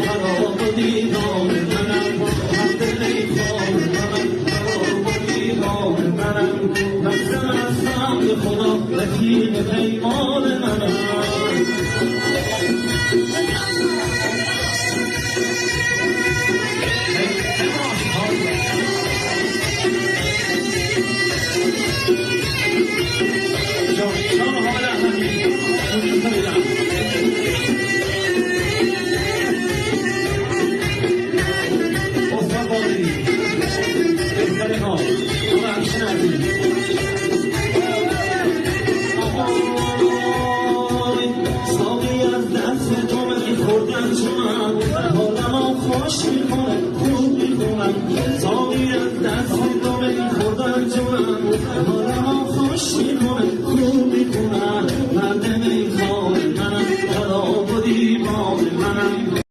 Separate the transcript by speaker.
Speaker 1: خراب و دیوان منم حق نیکان منم خراب و دیوان منم مستم از سمت خدا رفیق پیمان منم خوش میکنه خوب میکنم ساقی از دست دامه خوردن جونم حالم خوش میکنه